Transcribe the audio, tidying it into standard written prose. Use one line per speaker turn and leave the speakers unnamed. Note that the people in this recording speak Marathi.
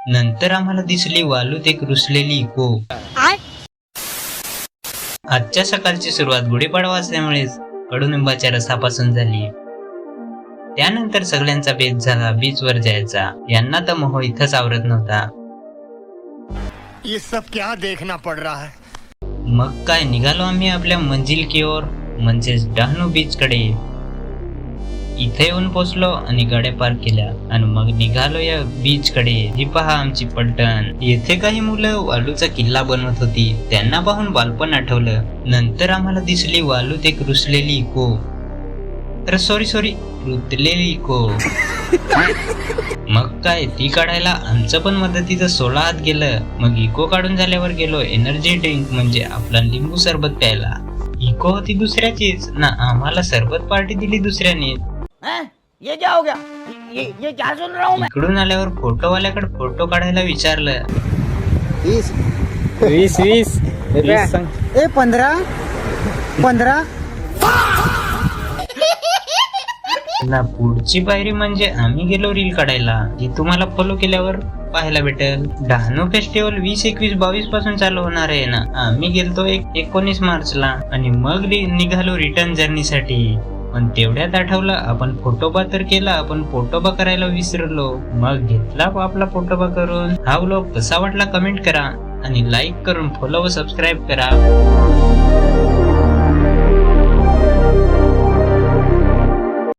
नंतर आम्हाला दिसली वालूत एक रुसलेली इको. आजच्या सकाळची सुरुवात गुढीपाडवा असल्यामुळेच कडुनिंबाच्या रसापासून झाली. त्यानंतर सगळ्यांचा बेत झाला बीचवर जायचा. यांना तर मोह इथंच आवरत नव्हता.
ये सब क्या देखना पड़ रहा है.
मग काय निघालो आम्ही आपल्या मंजिल की ओर, म्हणजेच डहाणू बीच कडे. इथे येऊन पोचलो आणि गाड्या पार्क केल्या आणि मग निघालो या बीच कडे. ही पहा आमची पलटण. येथे काही मुलं वालूचा किल्ला बनवत होती. त्यांना पाहून बालपण आठवलं. नंतर आम्हाला दिसली वालूत एक रुसलेली इको. तर सॉरी रुतलेली इको. मग काय ती काढायला आमचं पण मदतीचं 16 हात गेलं. मग इको काढून झाल्यावर गेलो एनर्जी ड्रिंक म्हणजे आपला लिंबू सरबत प्यायला. इको होती दुसऱ्याचीच ना, आम्हाला सरबत पार्टी दिली दुसऱ्याने.
ये क्या हो गया? ये क्या सुन रहा हूँ मैं?
इकडून आल्यावर फोटोवाल्याकडे फोटो काढायला विचारलं.
20 ए 15
ना पुढची पायरी म्हणजे आम्ही गेलो रील काढायला. जी तुम्हाला फॉलो केल्यावर पाहायला भेटेल. डहाणू फेस्टिवल 20, 21, 22 पासून चालू होणार आहे ना. आम्ही गेलतो 19 मार्चला आणि मग निघालो रिटर्न जर्नीसाठी. पण तेवढ्यात आठवलं आपण फोटोबा तर केला, आपण फोटोबा करायला विसरलो. मग घेतला आपला फोटोबा करून. हा व्लॉग कसा वाटला कमेंट करा आणि लाईक करून फॉलो व सबस्क्राईब करा.